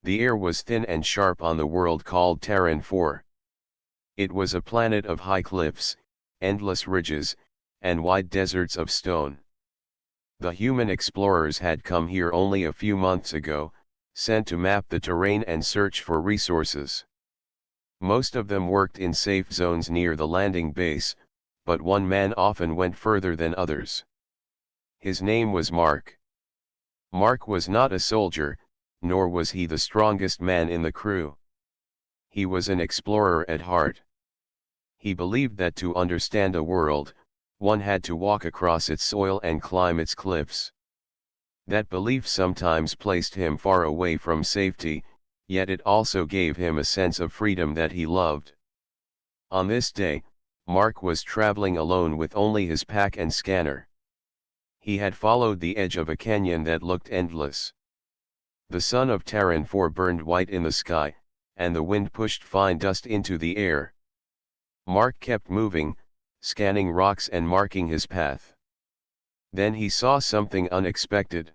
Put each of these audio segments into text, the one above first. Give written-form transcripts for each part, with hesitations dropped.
The air was thin and sharp on the world called Terran 4. It was a planet of high cliffs, endless ridges, and wide deserts of stone. The human explorers had come here only a few months ago, sent to map the terrain and search for resources. Most of them worked in safe zones near the landing base, but one man often went further than others. His name was Mark. Mark was not a soldier, nor was he the strongest man in the crew. He was an explorer at heart. He believed that to understand a world, one had to walk across its soil and climb its cliffs. That belief sometimes placed him far away from safety, yet it also gave him a sense of freedom that he loved. On this day, Mark was traveling alone with only his pack and scanner. He had followed the edge of a canyon that looked endless. The sun of Terran 4 burned white in the sky, and the wind pushed fine dust into the air. Mark kept moving, scanning rocks and marking his path. Then he saw something unexpected.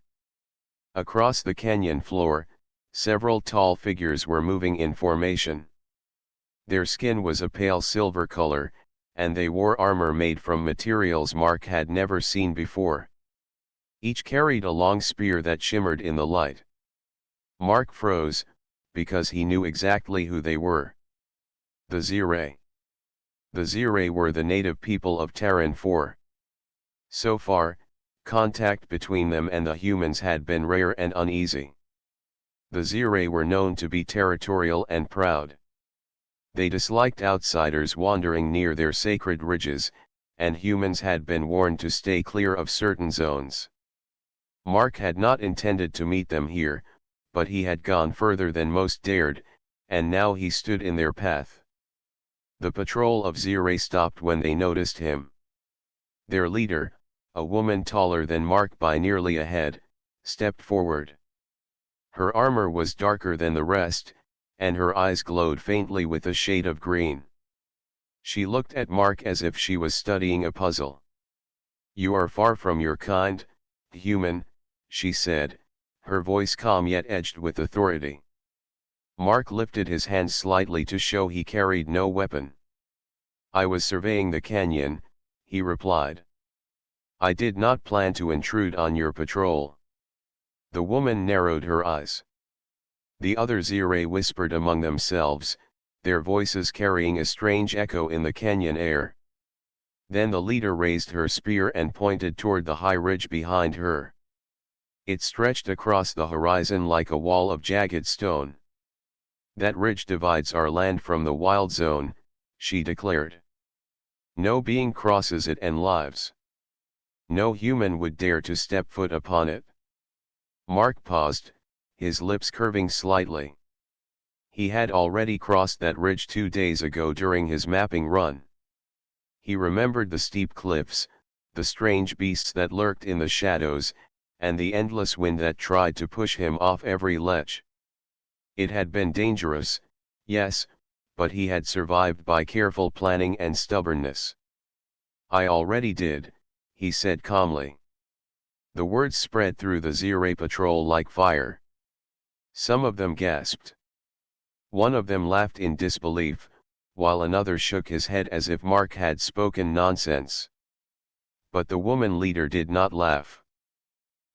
Across the canyon floor, several tall figures were moving in formation. Their skin was a pale silver color, and they wore armor made from materials Mark had never seen before. Each carried a long spear that shimmered in the light. Mark froze, because he knew exactly who they were. The Scifi. The Scifi were the native people of Terran 4. So far, contact between them and the humans had been rare and uneasy. The Scifi were known to be territorial and proud. They disliked outsiders wandering near their sacred ridges, and humans had been warned to stay clear of certain zones. Mark had not intended to meet them here, but he had gone further than most dared, and now he stood in their path. The patrol of Scifi stopped when they noticed him. Their leader, a woman taller than Mark by nearly a head, stepped forward. Her armor was darker than the rest, and her eyes glowed faintly with a shade of green. She looked at Mark as if she was studying a puzzle. "You are far from your kind, human," she said, her voice calm yet edged with authority. Mark lifted his hand slightly to show he carried no weapon. "I was surveying the canyon," he replied. "I did not plan to intrude on your patrol." The woman narrowed her eyes. The other Scifi whispered among themselves, their voices carrying a strange echo in the canyon air. Then the leader raised her spear and pointed toward the high ridge behind her. It stretched across the horizon like a wall of jagged stone. "That ridge divides our land from the wild zone," she declared. "No being crosses it and lives. No human would dare to step foot upon it." Mark paused, his lips curving slightly. He had already crossed that ridge 2 days ago during his mapping run. He remembered the steep cliffs, the strange beasts that lurked in the shadows, and the endless wind that tried to push him off every ledge. It had been dangerous, yes, but he had survived by careful planning and stubbornness. "I already did," he said calmly. The words spread through the Scifi patrol like fire. Some of them gasped. One of them laughed in disbelief, while another shook his head as if Mark had spoken nonsense. But the woman leader did not laugh.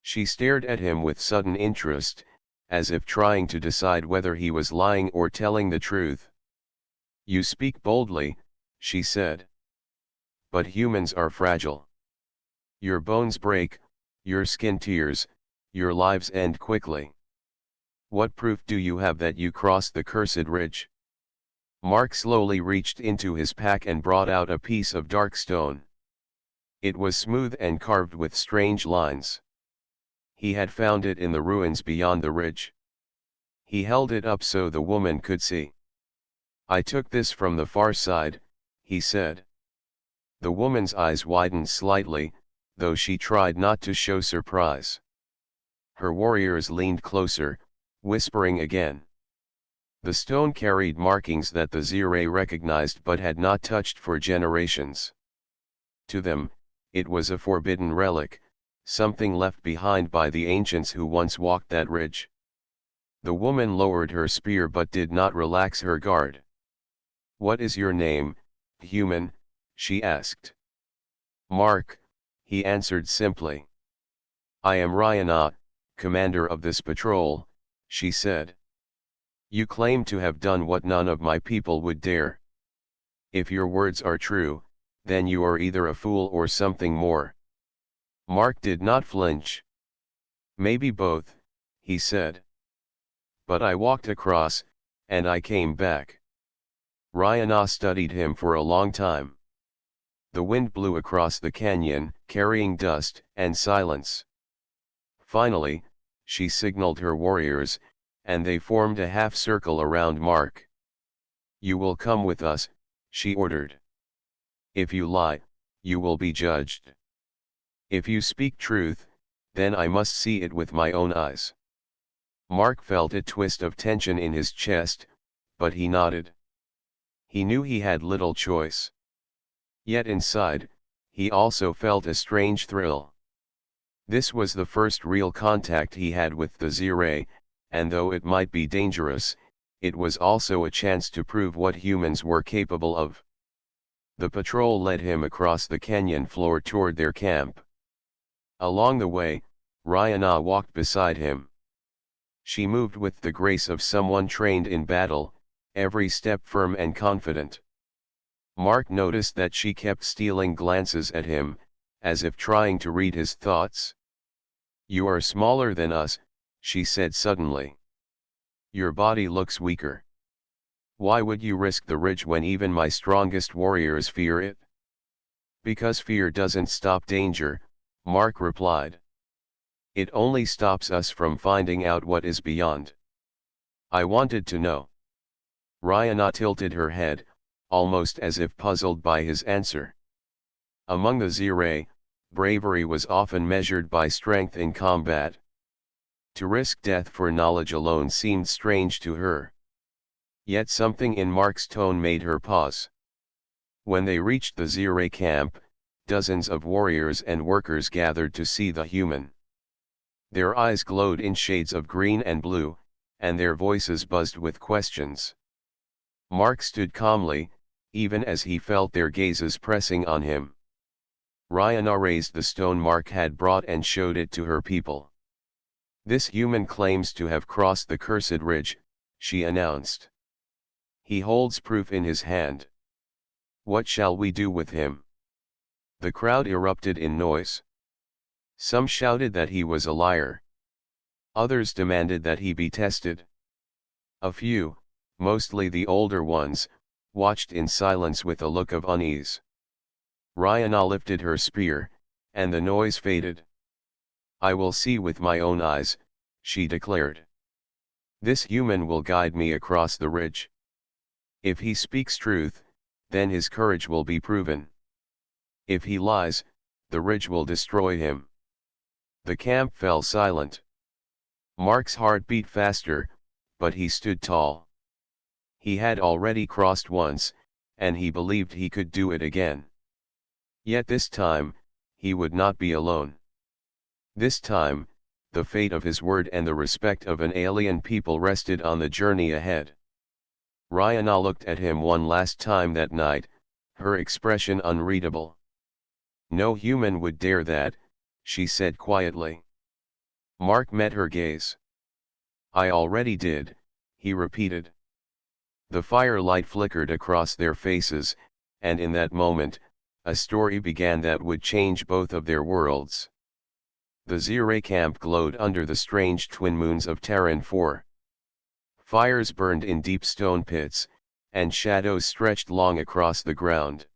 She stared at him with sudden interest, as if trying to decide whether he was lying or telling the truth. "You speak boldly," she said. "But humans are fragile. Your bones break, your skin tears, your lives end quickly. What proof do you have that you crossed the cursed ridge?" Mark slowly reached into his pack and brought out a piece of dark stone. It was smooth and carved with strange lines. He had found it in the ruins beyond the ridge. He held it up so the woman could see. "I took this from the far side," he said. The woman's eyes widened slightly, though she tried not to show surprise. Her warriors leaned closer, whispering again. The stone carried markings that the Scifi recognized but had not touched for generations. To them, it was a forbidden relic, something left behind by the ancients who once walked that ridge. The woman lowered her spear but did not relax her guard. "What is your name, human?" she asked. "Mark," he answered simply. "I am Ryana, commander of this patrol," she said. "You claim to have done what none of my people would dare. If your words are true, then you are either a fool or something more." Mark did not flinch. "Maybe both," he said. "But I walked across, and I came back." Ryana studied him for a long time. The wind blew across the canyon, carrying dust and silence. Finally, she signaled her warriors, and they formed a half circle around Mark. "You will come with us," she ordered. "If you lie, you will be judged. If you speak truth, then I must see it with my own eyes." Mark felt a twist of tension in his chest, but he nodded. He knew he had little choice. Yet inside, he also felt a strange thrill. This was the first real contact he had with the Ziray, and though it might be dangerous, it was also a chance to prove what humans were capable of. The patrol led him across the canyon floor toward their camp. Along the way, Ryana walked beside him. She moved with the grace of someone trained in battle, every step firm and confident. Mark noticed that she kept stealing glances at him, as if trying to read his thoughts. "You are smaller than us," she said suddenly. "Your body looks weaker. Why would you risk the ridge when even my strongest warriors fear it?" "Because fear doesn't stop danger," Mark replied. "It only stops us from finding out what is beyond." "I wanted to know." Ryana tilted her head, almost as if puzzled by his answer. Among the Ziray, bravery was often measured by strength in combat. To risk death for knowledge alone seemed strange to her. Yet something in Mark's tone made her pause. When they reached the Ziray camp, dozens of warriors and workers gathered to see the human. Their eyes glowed in shades of green and blue, and their voices buzzed with questions. Mark stood calmly, even as he felt their gazes pressing on him. Ryana raised the stone Mark had brought and showed it to her people. "This human claims to have crossed the cursed ridge," she announced. "He holds proof in his hand. What shall we do with him?" The crowd erupted in noise. Some shouted that he was a liar. Others demanded that he be tested. A few, mostly the older ones, watched in silence with a look of unease. Ryana lifted her spear, and the noise faded. "I will see with my own eyes," she declared. "This human will guide me across the ridge. If he speaks truth, then his courage will be proven. If he lies, the ridge will destroy him." The camp fell silent. Mark's heart beat faster, but he stood tall. He had already crossed once, and he believed he could do it again. Yet this time, he would not be alone. This time, the fate of his word and the respect of an alien people rested on the journey ahead. Ryana looked at him one last time that night, her expression unreadable. "No human would dare that," she said quietly. Mark met her gaze. "I already did," he repeated. The firelight flickered across their faces, and in that moment, a story began that would change both of their worlds. The Ziray camp glowed under the strange twin moons of Terran 4. Fires burned in deep stone pits, and shadows stretched long across the ground.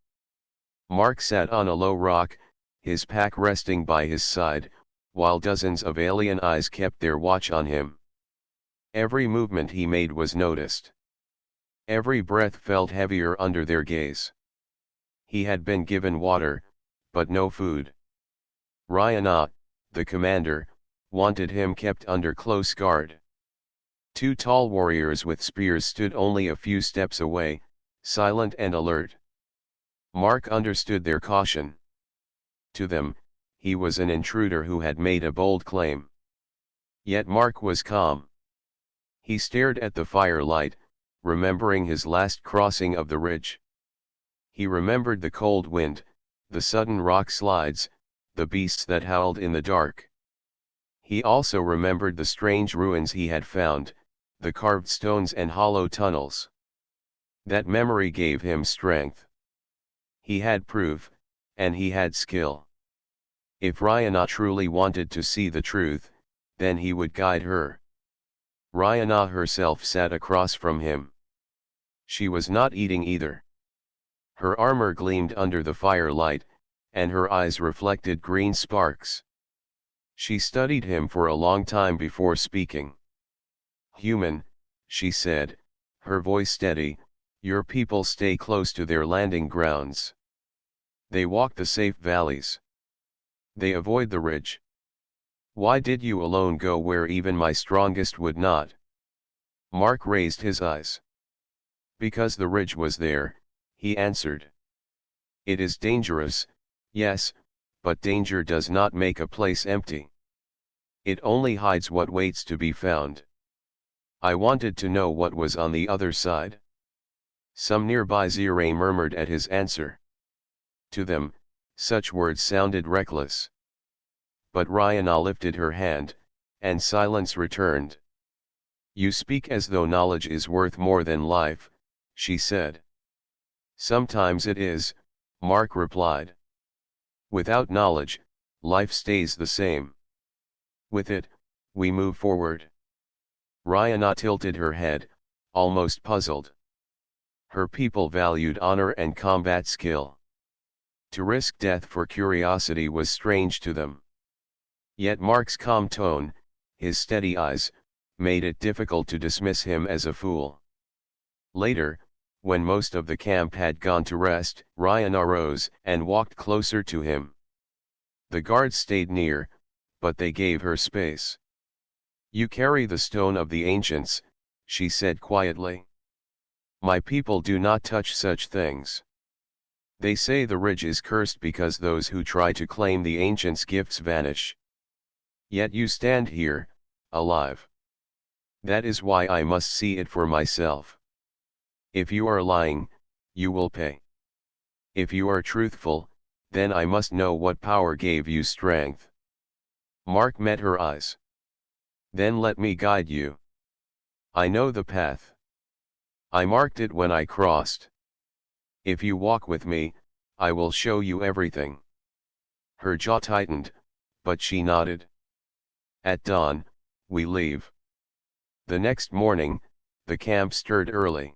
Mark sat on a low rock, his pack resting by his side, while dozens of alien eyes kept their watch on him. Every movement he made was noticed. Every breath felt heavier under their gaze. He had been given water, but no food. Ryana, the commander, wanted him kept under close guard. Two tall warriors with spears stood only a few steps away, silent and alert. Mark understood their caution. To them, he was an intruder who had made a bold claim. Yet Mark was calm. He stared at the firelight, remembering his last crossing of the ridge. He remembered the cold wind, the sudden rock slides, the beasts that howled in the dark. He also remembered the strange ruins he had found, the carved stones and hollow tunnels. That memory gave him strength. He had proof, and he had skill. If Rihanna truly wanted to see the truth, then he would guide her. Rihanna herself sat across from him. She was not eating either. Her armor gleamed under the firelight, and her eyes reflected green sparks. She studied him for a long time before speaking. "Human," she said, her voice steady, "your people stay close to their landing grounds. They walk the safe valleys. They avoid the ridge. Why did you alone go where even my strongest would not?" Mark raised his eyes. "Because the ridge was there," he answered. "It is dangerous, yes, but danger does not make a place empty. It only hides what waits to be found. I wanted to know what was on the other side." Some nearby Zirai murmured at his answer. To them, such words sounded reckless. But Rihanna lifted her hand, and silence returned. "You speak as though knowledge is worth more than life," she said. "Sometimes it is," Mark replied. "Without knowledge, life stays the same. With it, we move forward." Rihanna tilted her head, almost puzzled. Her people valued honor and combat skill. To risk death for curiosity was strange to them. Yet Mark's calm tone, his steady eyes, made it difficult to dismiss him as a fool. Later, when most of the camp had gone to rest, Rihanna rose and walked closer to him. The guards stayed near, but they gave her space. "You carry the stone of the ancients," she said quietly. "My people do not touch such things. They say the ridge is cursed because those who try to claim the ancients' gifts vanish. Yet you stand here, alive. That is why I must see it for myself. If you are lying, you will pay. If you are truthful, then I must know what power gave you strength." Mark met her eyes. "Then let me guide you. I know the path. I marked it when I crossed. If you walk with me, I will show you everything." Her jaw tightened, but she nodded. "At dawn, we leave." The next morning, the camp stirred early.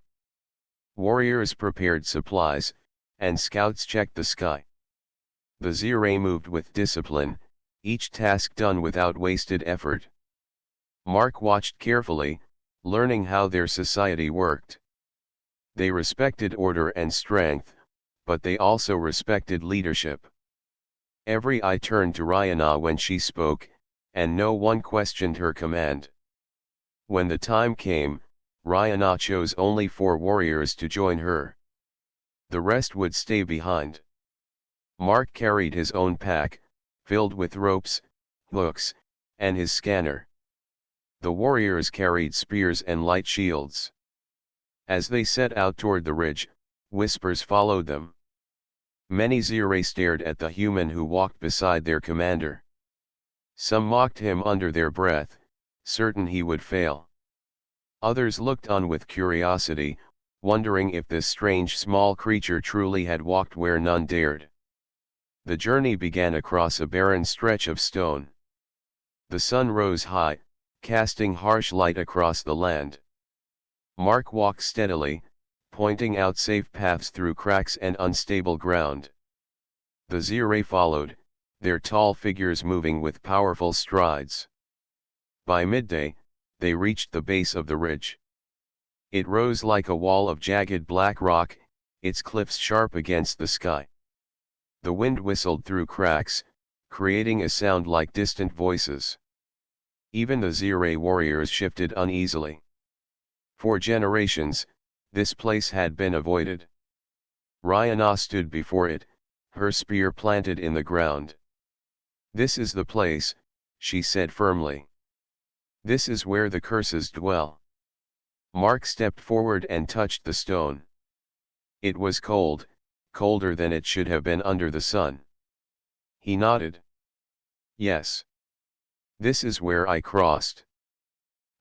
Warriors prepared supplies, and scouts checked the sky. The Zirai moved with discipline, each task done without wasted effort. Mark watched carefully, learning how their society worked. They respected order and strength, but they also respected leadership. Every eye turned to Rihanna when she spoke, and no one questioned her command. When the time came, Rihanna chose only 4 warriors to join her. The rest would stay behind. Mark carried his own pack, filled with ropes, hooks, and his scanner. The warriors carried spears and light shields. As they set out toward the ridge, whispers followed them. Many Zirai stared at the human who walked beside their commander. Some mocked him under their breath, certain he would fail. Others looked on with curiosity, wondering if this strange small creature truly had walked where none dared. The journey began across a barren stretch of stone. The sun rose high, casting harsh light across the land. Mark walked steadily, pointing out safe paths through cracks and unstable ground. The Zirai followed, their tall figures moving with powerful strides. By midday, they reached the base of the ridge. It rose like a wall of jagged black rock, its cliffs sharp against the sky. The wind whistled through cracks, creating a sound like distant voices. Even the Zirai warriors shifted uneasily. For generations, this place had been avoided. Rihanna stood before it, her spear planted in the ground. "This is the place," she said firmly. "This is where the curses dwell." Mark stepped forward and touched the stone. It was cold, colder than it should have been under the sun. He nodded. Yes. This is where I crossed.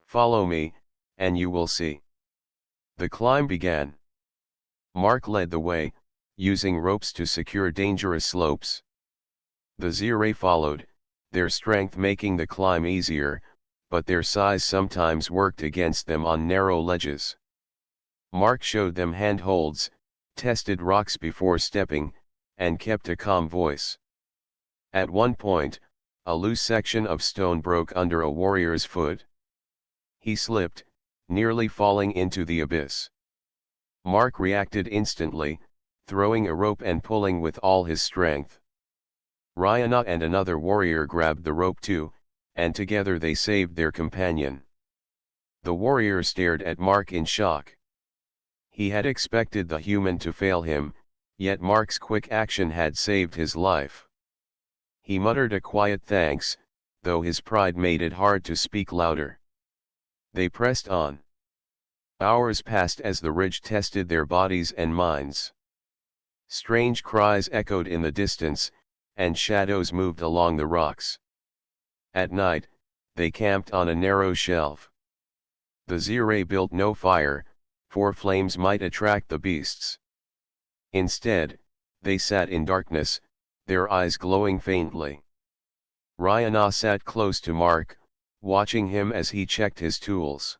Follow me, and you will see. The climb began. Mark led the way, using ropes to secure dangerous slopes. The Zirai followed, their strength making the climb easier, but their size sometimes worked against them on narrow ledges. Mark showed them handholds, tested rocks before stepping, and kept a calm voice. At one point, a loose section of stone broke under a warrior's foot. He slipped, nearly falling into the abyss. Mark reacted instantly, throwing a rope and pulling with all his strength. Ryana and another warrior grabbed the rope too, and together they saved their companion. The warrior stared at Mark in shock. He had expected the human to fail him, yet Mark's quick action had saved his life. He muttered a quiet thanks, though his pride made it hard to speak louder. They pressed on. Hours passed as the ridge tested their bodies and minds. Strange cries echoed in the distance, and shadows moved along the rocks. At night, they camped on a narrow shelf. The Zirai built no fire, for flames might attract the beasts. Instead, they sat in darkness, their eyes glowing faintly. Ryana sat close to Mark, watching him as he checked his tools.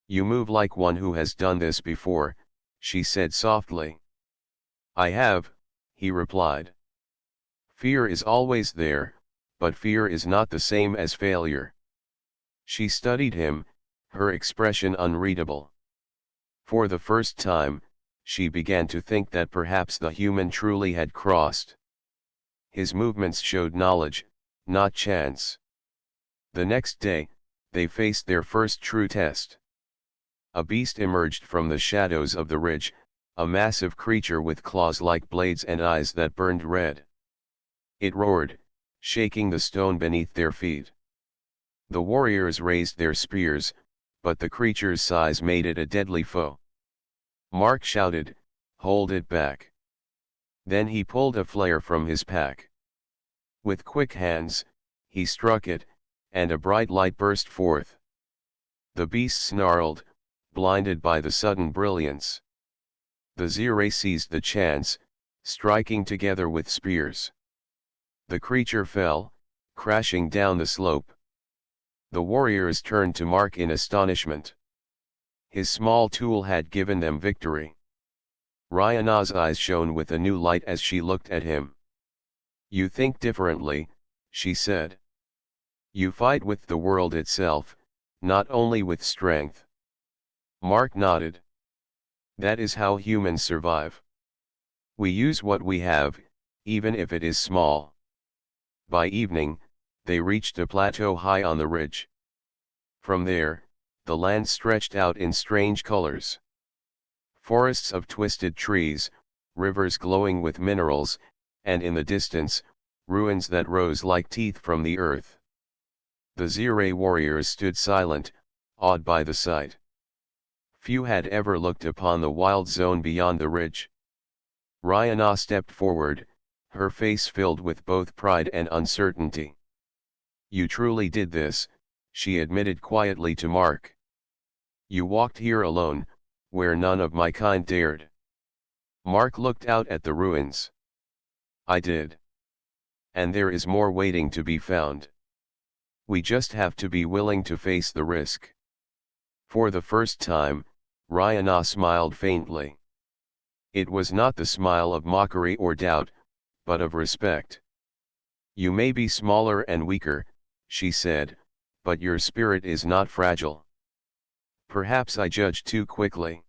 You move like one who has done this before, she said softly. I have, he replied. Fear is always there, but fear is not the same as failure. She studied him, her expression unreadable. For the first time, she began to think that perhaps the human truly had crossed. His movements showed knowledge, not chance. The next day, they faced their first true test. A beast emerged from the shadows of the ridge, a massive creature with claws like blades and eyes that burned red. It roared, shaking the stone beneath their feet. The warriors raised their spears, but the creature's size made it a deadly foe. Mark shouted, "Hold it back." Then he pulled a flare from his pack. With quick hands, he struck it, and a bright light burst forth. The beast snarled, blinded by the sudden brilliance. The Zirai seized the chance, striking together with spears. The creature fell, crashing down the slope. The warriors turned to Mark in astonishment. His small tool had given them victory. Ryana's eyes shone with a new light as she looked at him. You think differently, she said. You fight with the world itself, not only with strength. Mark nodded. That is how humans survive. We use what we have, even if it is small. By evening, they reached a plateau high on the ridge. From there, the land stretched out in strange colors. Forests of twisted trees, rivers glowing with minerals, and in the distance, ruins that rose like teeth from the earth. The Zirai warriors stood silent, awed by the sight. Few had ever looked upon the wild zone beyond the ridge. Ryana stepped forward, her face filled with both pride and uncertainty. You truly did this, she admitted quietly to Mark. You walked here alone, where none of my kind dared. Mark looked out at the ruins. I did. And there is more waiting to be found. We just have to be willing to face the risk. For the first time, Ryana smiled faintly. It was not the smile of mockery or doubt, but of respect. You may be smaller and weaker, she said, but your spirit is not fragile. Perhaps I judged too quickly.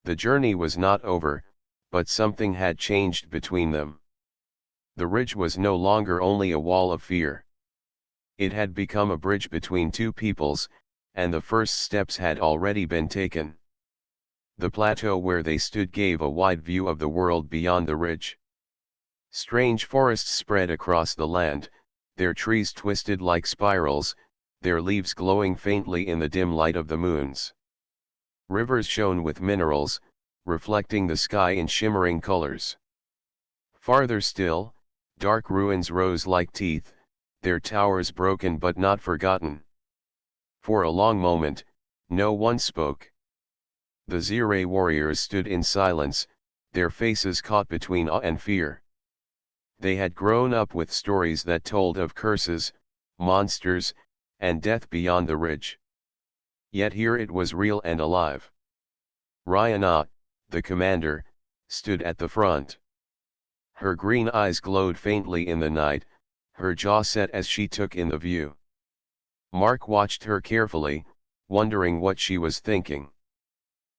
The journey was not over, but something had changed between them. The ridge was no longer only a wall of fear. It had become a bridge between two peoples, and the first steps had already been taken. The plateau where they stood gave a wide view of the world beyond the ridge. Strange forests spread across the land, their trees twisted like spirals, their leaves glowing faintly in the dim light of the moons. Rivers shone with minerals, reflecting the sky in shimmering colors. Farther still, dark ruins rose like teeth, their towers broken but not forgotten. For a long moment, no one spoke. The Ziray warriors stood in silence, their faces caught between awe and fear. They had grown up with stories that told of curses, monsters, and death beyond the ridge. Yet here it was real and alive. Rayana, the commander, stood at the front. Her green eyes glowed faintly in the night, her jaw set as she took in the view. Mark watched her carefully, wondering what she was thinking.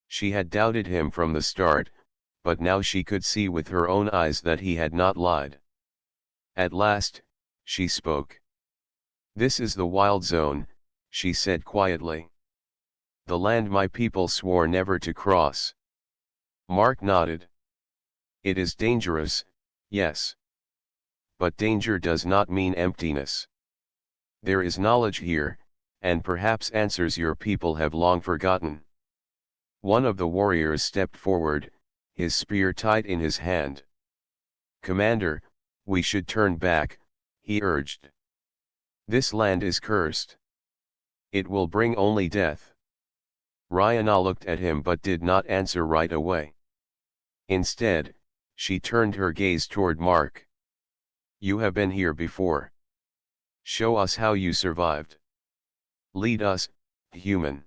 She had doubted him from the start, but now she could see with her own eyes that he had not lied. At last, she spoke. "This is the wild zone," she said quietly. "The land my people swore never to cross." Mark nodded. "It is dangerous, yes. But danger does not mean emptiness. There is knowledge here, and perhaps answers your people have long forgotten." One of the warriors stepped forward, his spear tight in his hand. "Commander, we should turn back," he urged. "This land is cursed. It will bring only death." Rayana looked at him but did not answer right away. Instead, she turned her gaze toward Mark. "You have been here before. Show us how you survived. Lead us, human."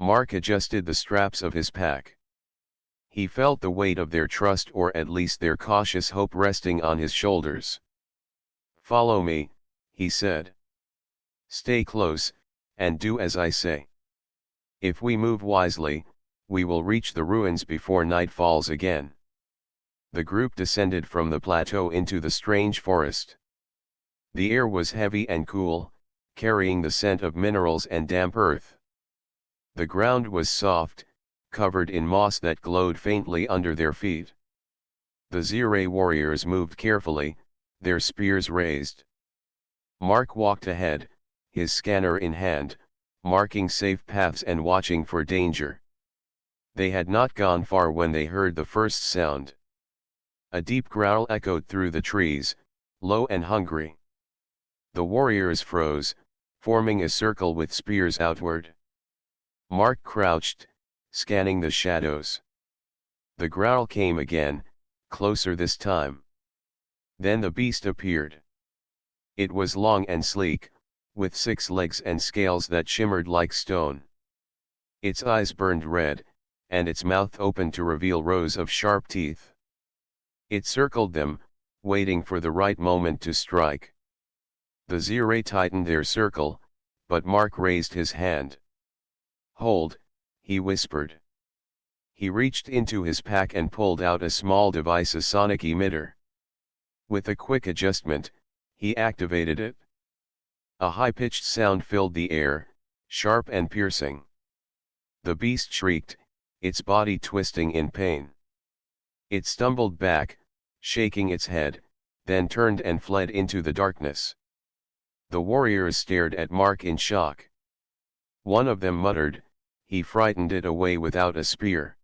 Mark adjusted the straps of his pack. He felt the weight of their trust, or at least their cautious hope, resting on his shoulders. "Follow me," he said. "Stay close, and do as I say. If we move wisely, we will reach the ruins before night falls again." The group descended from the plateau into the strange forest. The air was heavy and cool, carrying the scent of minerals and damp earth. The ground was soft, covered in moss that glowed faintly under their feet. The Ziray warriors moved carefully, their spears raised. Mark walked ahead, his scanner in hand, marking safe paths and watching for danger. They had not gone far when they heard the first sound. A deep growl echoed through the trees, low and hungry. The warriors froze, forming a circle with spears outward. Mark crouched, scanning the shadows. The growl came again, closer this time. Then the beast appeared. It was long and sleek, with 6 legs and scales that shimmered like stone. Its eyes burned red, and its mouth opened to reveal rows of sharp teeth. It circled them, waiting for the right moment to strike. The Ziray tightened their circle, but Mark raised his hand. "Hold," he whispered. He reached into his pack and pulled out a small device, a sonic emitter. With a quick adjustment, he activated it. A high-pitched sound filled the air, sharp and piercing. The beast shrieked, its body twisting in pain. It stumbled back, shaking its head, then turned and fled into the darkness. The warriors stared at Mark in shock. One of them muttered, "He frightened it away without a spear."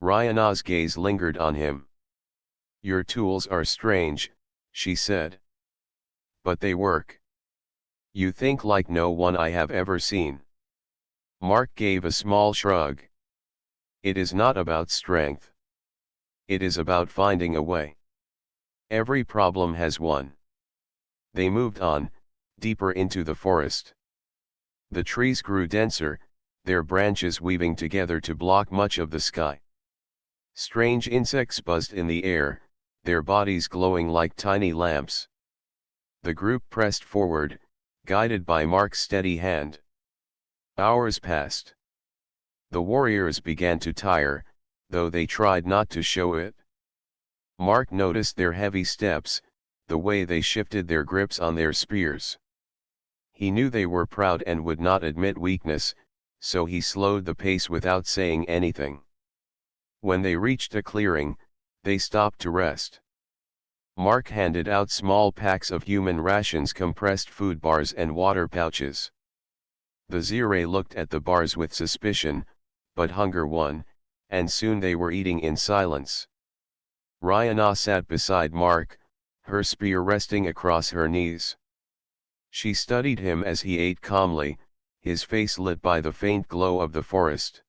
Rayana's gaze lingered on him. "Your tools are strange," she said. "But they work. You think like no one I have ever seen." Mark gave a small shrug. "It is not about strength. It is about finding a way. Every problem has one." They moved on, deeper into the forest. The trees grew denser, their branches weaving together to block much of the sky. Strange insects buzzed in the air, their bodies glowing like tiny lamps. The group pressed forward, guided by Mark's steady hand. Hours passed. The warriors began to tire, though they tried not to show it. Mark noticed their heavy steps, the way they shifted their grips on their spears. He knew they were proud and would not admit weakness, so he slowed the pace without saying anything. When they reached a clearing, they stopped to rest. Mark handed out small packs of human rations, compressed food bars and water pouches. The Ziray looked at the bars with suspicion, but hunger won, and soon they were eating in silence. Rihanna sat beside Mark, her spear resting across her knees. She studied him as he ate calmly, his face lit by the faint glow of the forest.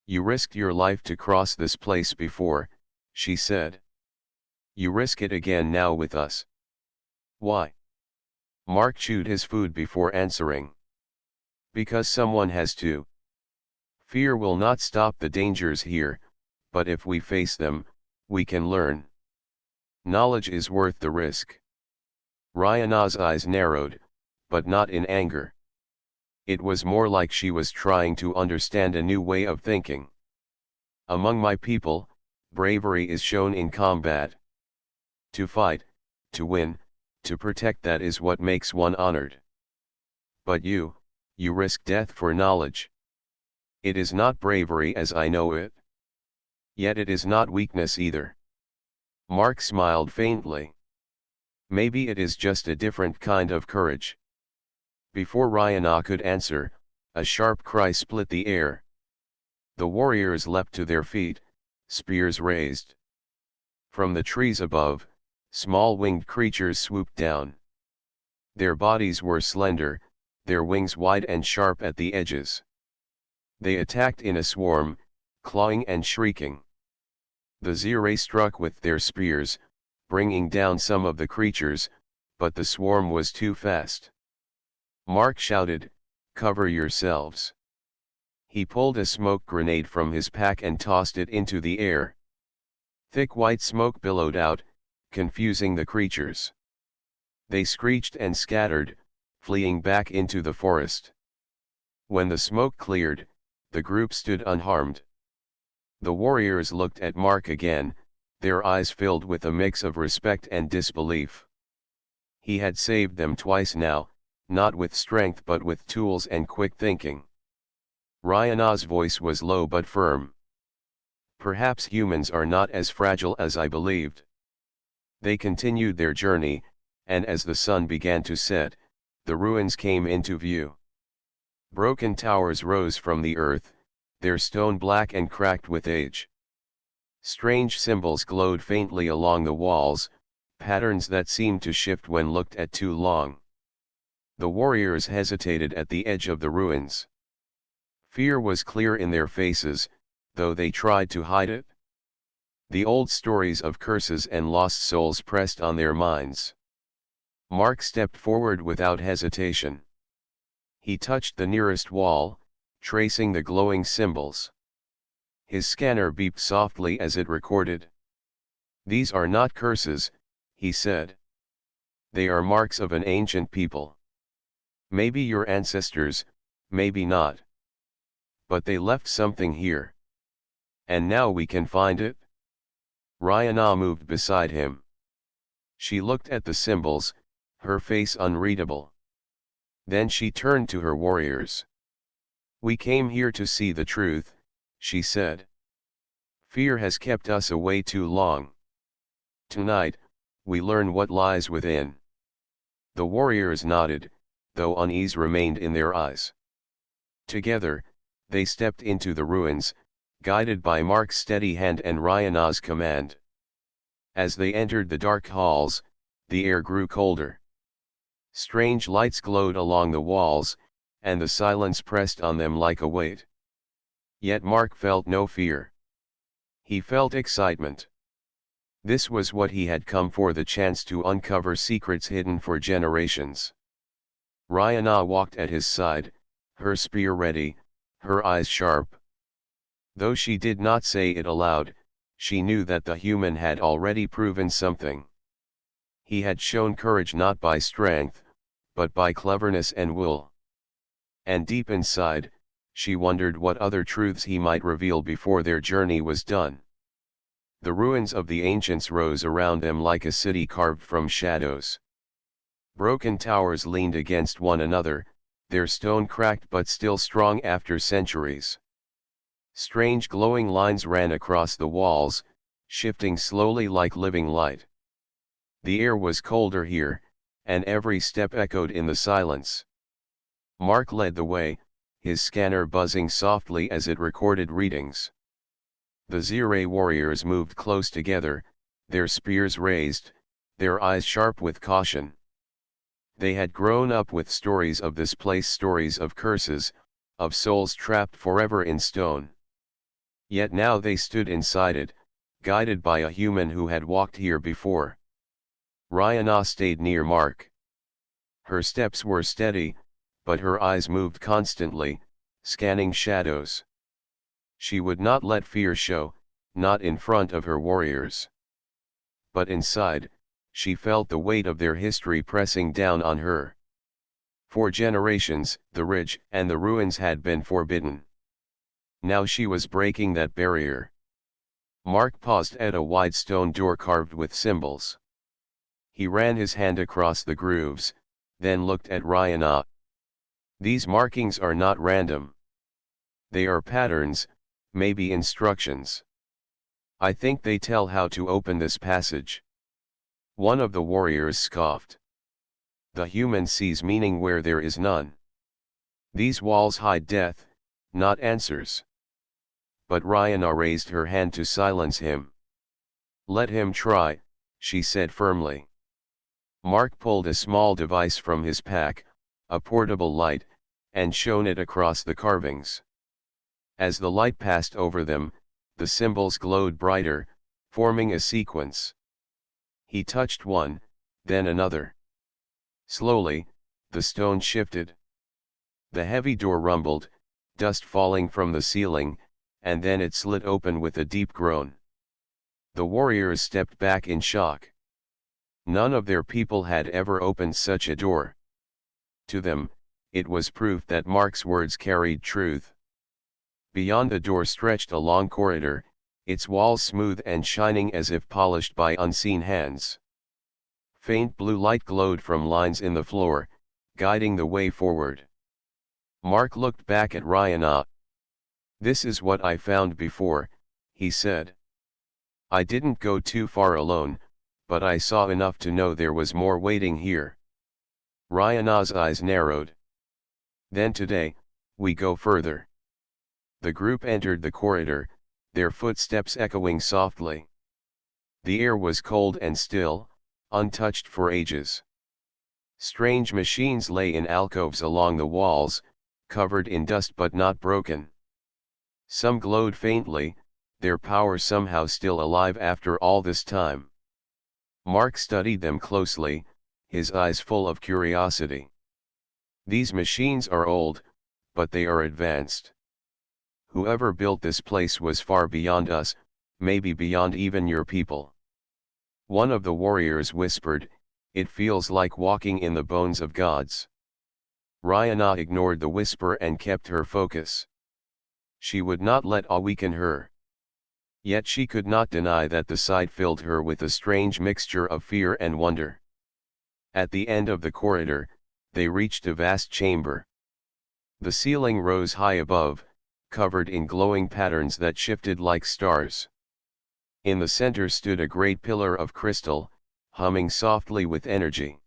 "You risked your life to cross this place before," she said. "You risk it again now with us." "Why?" Mark chewed his food before answering. "Because someone has to. Fear will not stop the dangers here, but if we face them, we can learn. Knowledge is worth the risk." Rihanna's eyes narrowed, but not in anger. It was more like she was trying to understand a new way of thinking. "Among my people, bravery is shown in combat. To fight, to win, to protect, that is what makes one honored. But you risk death for knowledge. It is not bravery as I know it. Yet it is not weakness either." Mark smiled faintly. "Maybe it is just a different kind of courage." Before Rihanna could answer, a sharp cry split the air. The warriors leapt to their feet, spears raised. From the trees above, small winged creatures swooped down. Their bodies were slender, their wings wide and sharp at the edges. They attacked in a swarm, clawing and shrieking. The Zirae struck with their spears, bringing down some of the creatures, but the swarm was too fast. Mark shouted, "Cover yourselves." He pulled a smoke grenade from his pack and tossed it into the air. Thick white smoke billowed out, confusing the creatures. They screeched and scattered, fleeing back into the forest. When the smoke cleared, the group stood unharmed. The warriors looked at Mark again, their eyes filled with a mix of respect and disbelief. He had saved them twice now, not with strength but with tools and quick thinking. Rihanna's voice was low but firm. "Perhaps humans are not as fragile as I believed." They continued their journey, and as the sun began to set, the ruins came into view. Broken towers rose from the earth, their stone black and cracked with age. Strange symbols glowed faintly along the walls, patterns that seemed to shift when looked at too long. The warriors hesitated at the edge of the ruins. Fear was clear in their faces, though they tried to hide it. The old stories of curses and lost souls pressed on their minds. Mark stepped forward without hesitation. He touched the nearest wall, tracing the glowing symbols. His scanner beeped softly as it recorded. "These are not curses," he said. "They are marks of an ancient people. Maybe your ancestors, maybe not. But they left something here. And now we can find it." Rihanna moved beside him. She looked at the symbols, her face unreadable. Then she turned to her warriors. "We came here to see the truth," she said. "Fear has kept us away too long. Tonight, we learn what lies within." The warriors nodded, though unease remained in their eyes. Together, they stepped into the ruins, guided by Mark's steady hand and Rihanna's command. As they entered the dark halls, the air grew colder. Strange lights glowed along the walls, and the silence pressed on them like a weight. Yet Mark felt no fear. He felt excitement. This was what he had come for, the chance to uncover secrets hidden for generations. Rihanna walked at his side, her spear ready, her eyes sharp. Though she did not say it aloud, she knew that the human had already proven something. He had shown courage not by strength, but by cleverness and will. And deep inside, she wondered what other truths he might reveal before their journey was done. The ruins of the ancients rose around them like a city carved from shadows. Broken towers leaned against one another, their stone cracked but still strong after centuries. Strange glowing lines ran across the walls, shifting slowly like living light. The air was colder here, and every step echoed in the silence. Mark led the way, his scanner buzzing softly as it recorded readings. The Zirai warriors moved close together, their spears raised, their eyes sharp with caution. They had grown up with stories of this place, stories of curses, of souls trapped forever in stone. Yet now they stood inside it, guided by a human who had walked here before. Rihanna stayed near Mark. Her steps were steady, but her eyes moved constantly, scanning shadows. She would not let fear show, not in front of her warriors. But inside, she felt the weight of their history pressing down on her. For generations, the ridge and the ruins had been forbidden. Now she was breaking that barrier. Mark paused at a wide stone door carved with symbols. He ran his hand across the grooves, then looked at Rihanna. These markings are not random. They are patterns, maybe instructions. I think they tell how to open this passage. One of the warriors scoffed. The human sees meaning where there is none. These walls hide death, not answers. But Rihanna raised her hand to silence him. Let him try, she said firmly. Mark pulled a small device from his pack, a portable light, and shone it across the carvings. As the light passed over them, the symbols glowed brighter, forming a sequence. He touched one, then another. Slowly, the stone shifted. The heavy door rumbled, dust falling from the ceiling, and then it slid open with a deep groan. The warriors stepped back in shock. None of their people had ever opened such a door. To them, it was proof that Mark's words carried truth. Beyond the door stretched a long corridor, its walls smooth and shining as if polished by unseen hands. Faint blue light glowed from lines in the floor, guiding the way forward. Mark looked back at Rihanna. This is what I found before, he said. I didn't go too far alone, but I saw enough to know there was more waiting here. Rihanna's eyes narrowed. Then today, we go further. The group entered the corridor, their footsteps echoing softly. The air was cold and still, untouched for ages. Strange machines lay in alcoves along the walls, covered in dust but not broken. Some glowed faintly, their power somehow still alive after all this time. Mark studied them closely, his eyes full of curiosity. These machines are old, but they are advanced. Whoever built this place was far beyond us, maybe beyond even your people. One of the warriors whispered, it feels like walking in the bones of gods. Rihanna ignored the whisper and kept her focus. She would not let awe weaken her. Yet she could not deny that the sight filled her with a strange mixture of fear and wonder. At the end of the corridor, they reached a vast chamber. The ceiling rose high above, covered in glowing patterns that shifted like stars. In the center stood a great pillar of crystal, humming softly with energy.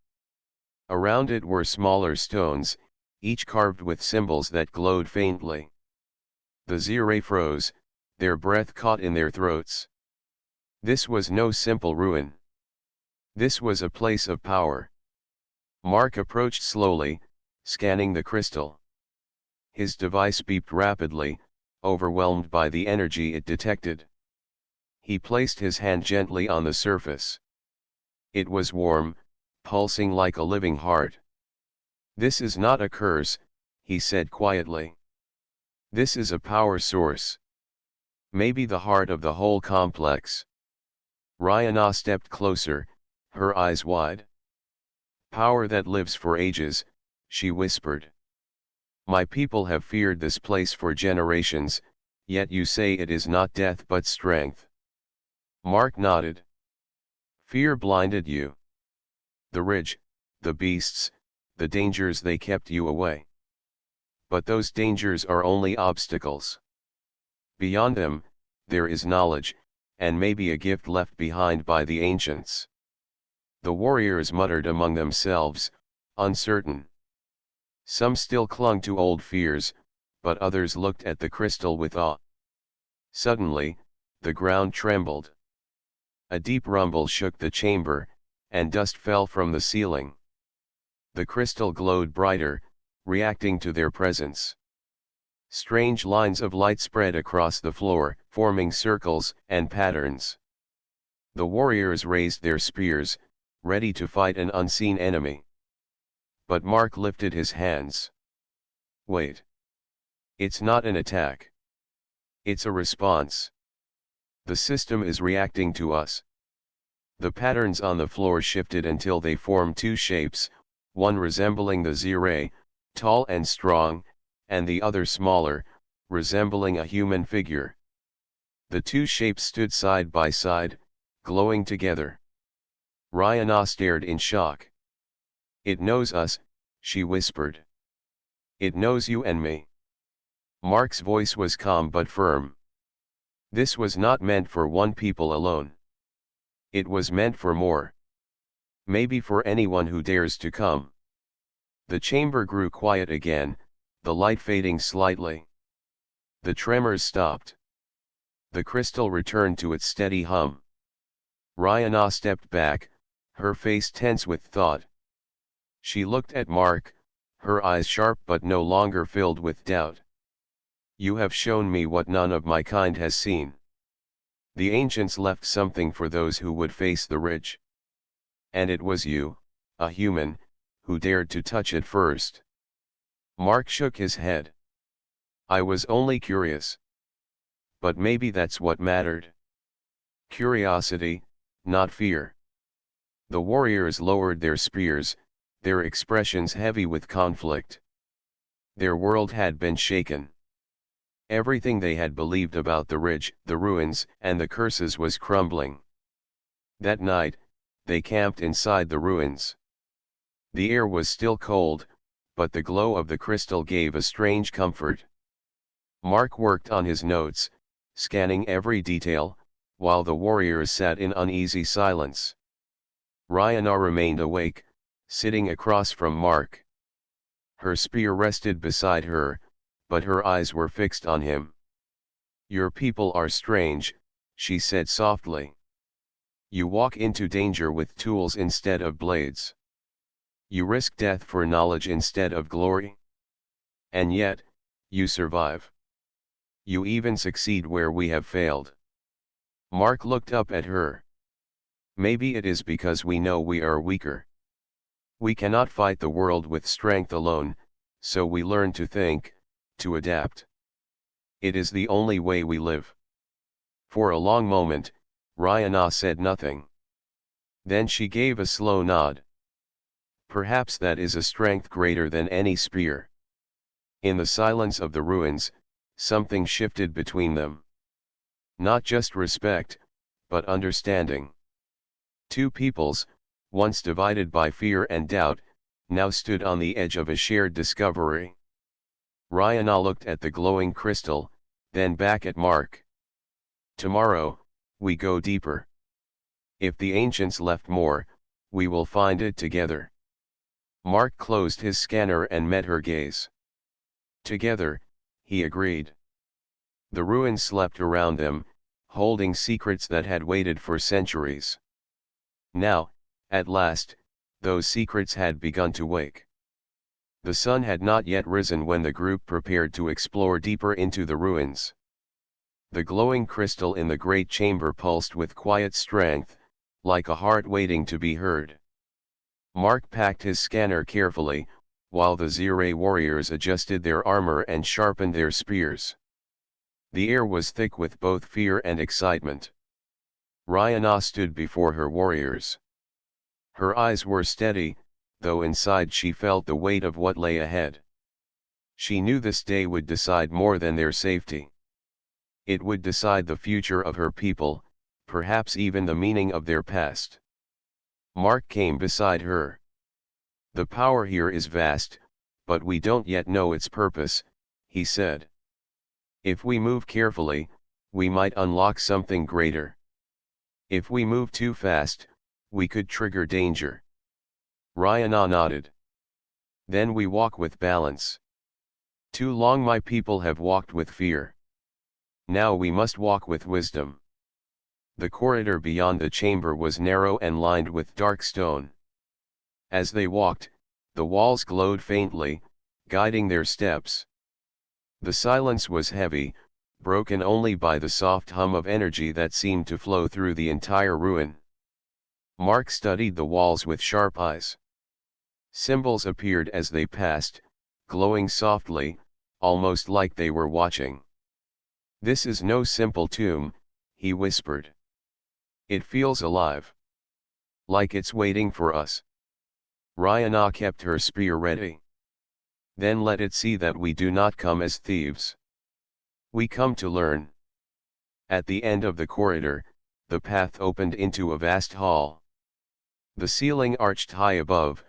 Around it were smaller stones, each carved with symbols that glowed faintly. The Zirai froze, their breath caught in their throats. This was no simple ruin. This was a place of power. Mark approached slowly, scanning the crystal. His device beeped rapidly, overwhelmed by the energy it detected. He placed his hand gently on the surface. It was warm, pulsing like a living heart. This is not a curse, he said quietly. This is a power source. Maybe the heart of the whole complex. Rihanna stepped closer, her eyes wide. Power that lives for ages, she whispered. My people have feared this place for generations, yet you say it is not death but strength. Mark nodded. Fear blinded you. The ridge, the beasts, the dangers they kept you away. But those dangers are only obstacles. Beyond them, there is knowledge, and maybe a gift left behind by the ancients. The warriors muttered among themselves, uncertain. Some still clung to old fears, but others looked at the crystal with awe. Suddenly, the ground trembled. A deep rumble shook the chamber, and dust fell from the ceiling. The crystal glowed brighter, reacting to their presence. Strange lines of light spread across the floor, forming circles and patterns. The warriors raised their spears, ready to fight an unseen enemy. But Mark lifted his hands. Wait. It's not an attack. It's a response. The system is reacting to us. The patterns on the floor shifted until they formed two shapes, one resembling the Ziray, tall and strong, and the other smaller, resembling a human figure. The two shapes stood side by side, glowing together. Ryana stared in shock. It knows us, she whispered. It knows you and me. Mark's voice was calm but firm. This was not meant for one people alone. It was meant for more. Maybe for anyone who dares to come. The chamber grew quiet again, the light fading slightly. The tremors stopped. The crystal returned to its steady hum. Ryana stepped back, her face tense with thought. She looked at Mark, her eyes sharp but no longer filled with doubt. You have shown me what none of my kind has seen. The ancients left something for those who would face the ridge. And it was you, a human, who dared to touch it first. Mark shook his head. I was only curious. But maybe that's what mattered. Curiosity, not fear. The warriors lowered their spears, their expressions heavy with conflict. Their world had been shaken. Everything they had believed about the ridge, the ruins, and the curses was crumbling. That night, they camped inside the ruins. The air was still cold, but the glow of the crystal gave a strange comfort. Mark worked on his notes, scanning every detail, while the warriors sat in uneasy silence. Ryana remained awake, sitting across from Mark. Her spear rested beside her, but her eyes were fixed on him. Your people are strange, she said softly. You walk into danger with tools instead of blades. You risk death for knowledge instead of glory. And yet, you survive. You even succeed where we have failed. Mark looked up at her. Maybe it is because we know we are weaker. We cannot fight the world with strength alone, so we learn to think, to adapt. It is the only way we live. For a long moment, Ryana said nothing. Then she gave a slow nod. Perhaps that is a strength greater than any spear. In the silence of the ruins, something shifted between them. Not just respect, but understanding. Two peoples, once divided by fear and doubt, now stood on the edge of a shared discovery. Ryana looked at the glowing crystal, then back at Mark. Tomorrow, we go deeper. If the ancients left more, we will find it together. Mark closed his scanner and met her gaze. Together, he agreed. The ruins slept around them, holding secrets that had waited for centuries. Now, at last, those secrets had begun to wake. The sun had not yet risen when the group prepared to explore deeper into the ruins. The glowing crystal in the great chamber pulsed with quiet strength, like a heart waiting to be heard. Mark packed his scanner carefully, while the Ziray warriors adjusted their armor and sharpened their spears. The air was thick with both fear and excitement. Ryana stood before her warriors. Her eyes were steady, though inside she felt the weight of what lay ahead. She knew this day would decide more than their safety. It would decide the future of her people, perhaps even the meaning of their past. Mark came beside her. The power here is vast, but we don't yet know its purpose, he said. If we move carefully, we might unlock something greater. If we move too fast, we could trigger danger. Ryana nodded. Then we walk with balance. Too long my people have walked with fear. Now we must walk with wisdom. The corridor beyond the chamber was narrow and lined with dark stone. As they walked, the walls glowed faintly, guiding their steps. The silence was heavy, broken only by the soft hum of energy that seemed to flow through the entire ruin. Mark studied the walls with sharp eyes. Symbols appeared as they passed, glowing softly, almost like they were watching. "This is no simple tomb," he whispered. "It feels alive. Like it's waiting for us." Ryana kept her spear ready. "Then let it see that we do not come as thieves. We come to learn." At the end of the corridor, the path opened into a vast hall. The ceiling arched high above,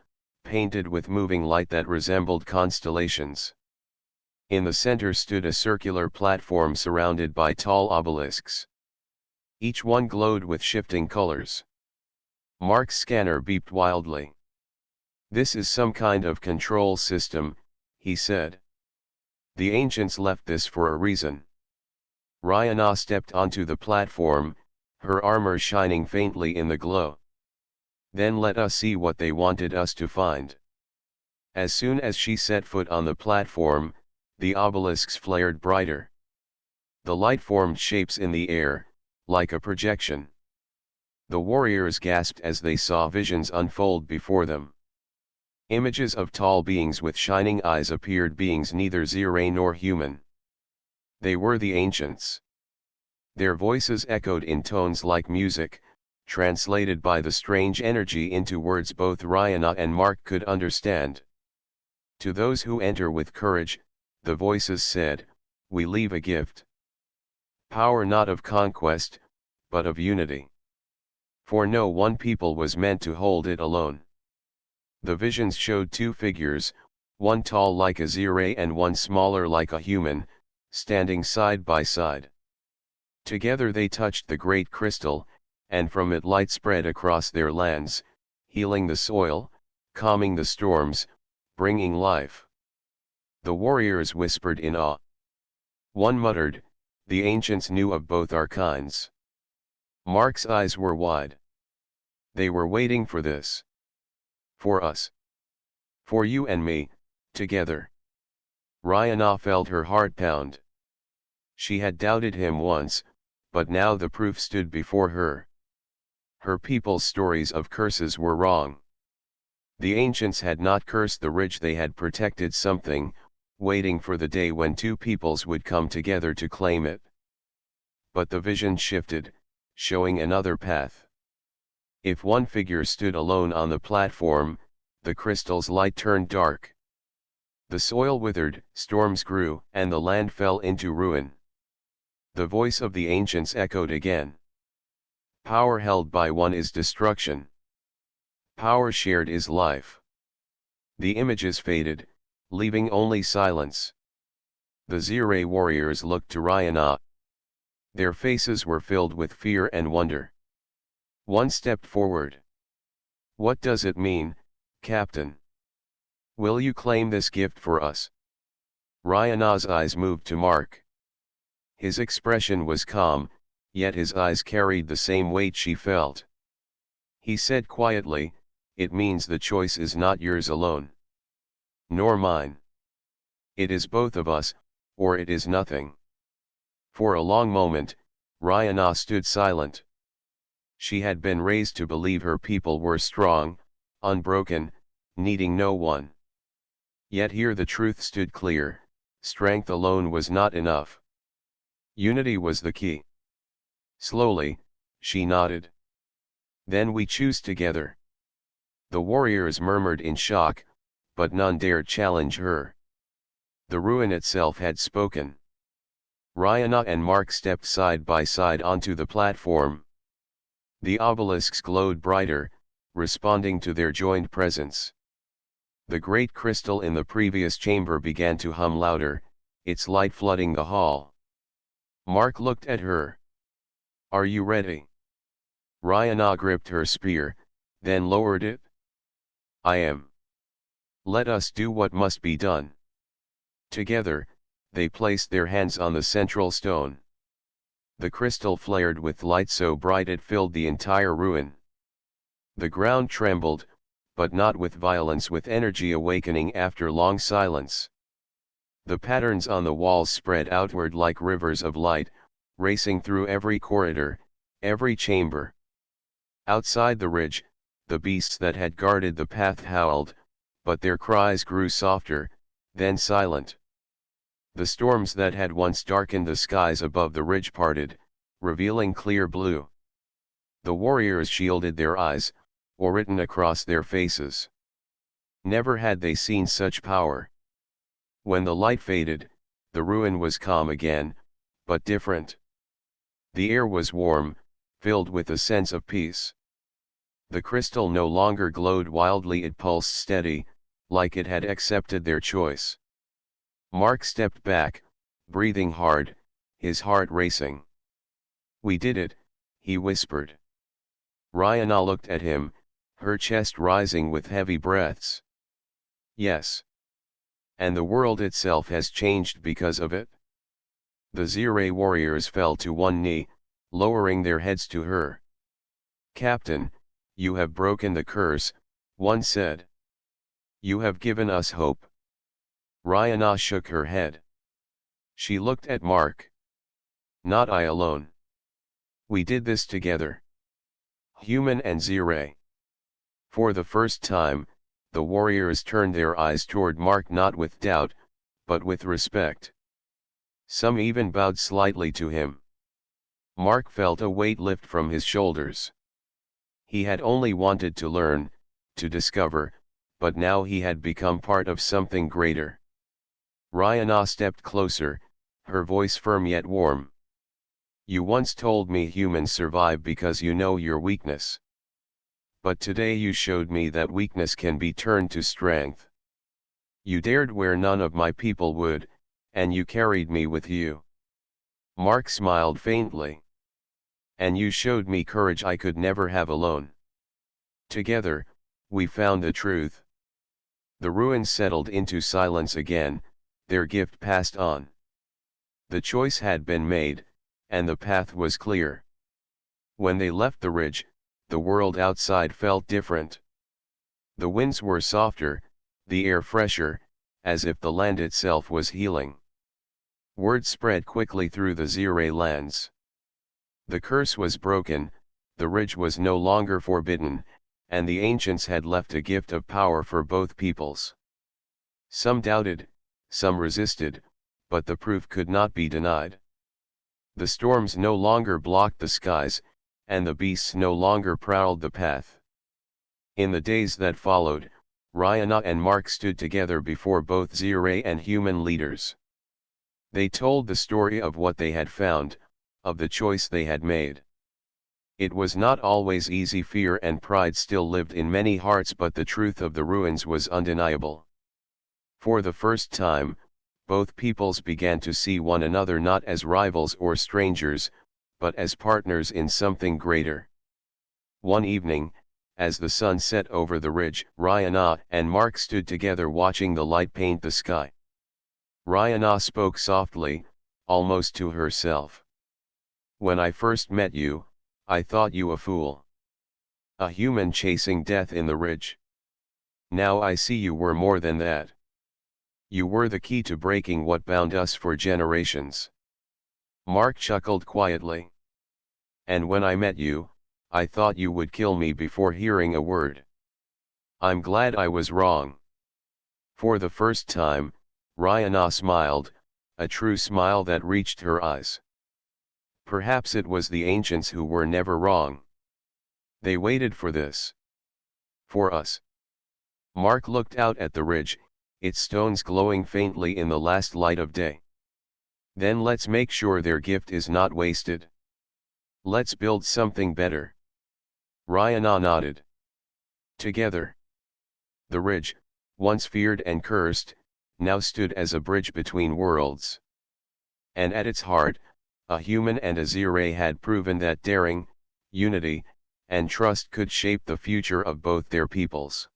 painted with moving light that resembled constellations. In the center stood a circular platform surrounded by tall obelisks. Each one glowed with shifting colors. Mark's scanner beeped wildly. "This is some kind of control system," he said. "The ancients left this for a reason." Ryana stepped onto the platform, her armor shining faintly in the glow. "Then let us see what they wanted us to find." As soon as she set foot on the platform, the obelisks flared brighter. The light formed shapes in the air, like a projection. The warriors gasped as they saw visions unfold before them. Images of tall beings with shining eyes appeared, beings neither Zirai nor human. They were the ancients. Their voices echoed in tones like music, translated by the strange energy into words both Ryana and Mark could understand. "To those who enter with courage," the voices said, "we leave a gift. Power not of conquest, but of unity. For no one people was meant to hold it alone." The visions showed two figures, one tall like a Zirai and one smaller like a human, standing side by side. Together they touched the great crystal, and from it light spread across their lands, healing the soil, calming the storms, bringing life. The warriors whispered in awe. One muttered, "The ancients knew of both our kinds." Mark's eyes were wide. They were waiting for this. For us. For you and me, together. Ryana felt her heart pound. She had doubted him once, but now the proof stood before her. Her people's stories of curses were wrong. The ancients had not cursed the ridge, they had protected something, waiting for the day when two peoples would come together to claim it. But the vision shifted, showing another path. If one figure stood alone on the platform, the crystal's light turned dark. The soil withered, storms grew, and the land fell into ruin. The voice of the ancients echoed again. Power held by one is destruction. Power shared is life. The images faded, leaving only silence. The Zirai warriors looked to Ryana. Their faces were filled with fear and wonder. One stepped forward. "What does it mean, Captain? Will you claim this gift for us?" Ryana's eyes moved to Mark. His expression was calm, yet his eyes carried the same weight she felt. He said quietly, "It means the choice is not yours alone. Nor mine. It is both of us, or it is nothing." For a long moment, Ryana stood silent. She had been raised to believe her people were strong, unbroken, needing no one. Yet here the truth stood clear: strength alone was not enough. Unity was the key. Slowly, she nodded. "Then we choose together." The warriors murmured in shock, but none dared challenge her. The ruin itself had spoken. Ryana and Mark stepped side by side onto the platform. The obelisks glowed brighter, responding to their joined presence. The great crystal in the previous chamber began to hum louder, its light flooding the hall. Mark looked at her. "Are you ready?" Ryana gripped her spear, then lowered it. "I am. Let us do what must be done." Together, they placed their hands on the central stone. The crystal flared with light so bright it filled the entire ruin. The ground trembled, but not with violence, with energy awakening after long silence. The patterns on the walls spread outward like rivers of light, racing through every corridor, every chamber. Outside the ridge, the beasts that had guarded the path howled, but their cries grew softer, then silent. The storms that had once darkened the skies above the ridge parted, revealing clear blue. The warriors shielded their eyes, or written across their faces. Never had they seen such power. When the light faded, the ruin was calm again, but different. The air was warm, filled with a sense of peace. The crystal no longer glowed wildly, it pulsed steady, like it had accepted their choice. Mark stepped back, breathing hard, his heart racing. "We did it," he whispered. Rihanna looked at him, her chest rising with heavy breaths. "Yes. And the world itself has changed because of it." The Ziray warriors fell to one knee, lowering their heads to her. "Captain, you have broken the curse," one said. "You have given us hope." Rihanna shook her head. She looked at Mark. "Not I alone. We did this together. Human and Ziray." For the first time, the warriors turned their eyes toward Mark, not with doubt, but with respect. Some even bowed slightly to him. Mark felt a weight lift from his shoulders. He had only wanted to learn, to discover, but now he had become part of something greater. Rihanna stepped closer, her voice firm yet warm. "You once told me humans survive because you know your weakness. But today you showed me that weakness can be turned to strength. You dared where none of my people would, and you carried me with you." Mark smiled faintly. "And you showed me courage I could never have alone. Together, we found the truth." The ruins settled into silence again, their gift passed on. The choice had been made, and the path was clear. When they left the ridge, the world outside felt different. The winds were softer, the air fresher, as if the land itself was healing. Word spread quickly through the Ziray lands. The curse was broken, the ridge was no longer forbidden, and the ancients had left a gift of power for both peoples. Some doubted, some resisted, but the proof could not be denied. The storms no longer blocked the skies, and the beasts no longer prowled the path. In the days that followed, Rihanna and Mark stood together before both Ziray and human leaders. They told the story of what they had found, of the choice they had made. It was not always easy. Fear and pride still lived in many hearts, but the truth of the ruins was undeniable. For the first time, both peoples began to see one another not as rivals or strangers, but as partners in something greater. One evening, as the sun set over the ridge, Rihanna and Mark stood together watching the light paint the sky. Rihanna spoke softly, almost to herself. "When I first met you, I thought you a fool. A human chasing death in the ridge. Now I see you were more than that. You were the key to breaking what bound us for generations." Mark chuckled quietly. "And when I met you, I thought you would kill me before hearing a word. I'm glad I was wrong." For the first time, Rihanna smiled, a true smile that reached her eyes. Perhaps it was the ancients who were never wrong. They waited for this. For us. Mark looked out at the ridge, its stones glowing faintly in the last light of day. "Then let's make sure their gift is not wasted. Let's build something better." Rihanna nodded. Together. The ridge, once feared and cursed, now stood as a bridge between worlds. And at its heart, a human and a Ziray had proven that daring, unity, and trust could shape the future of both their peoples.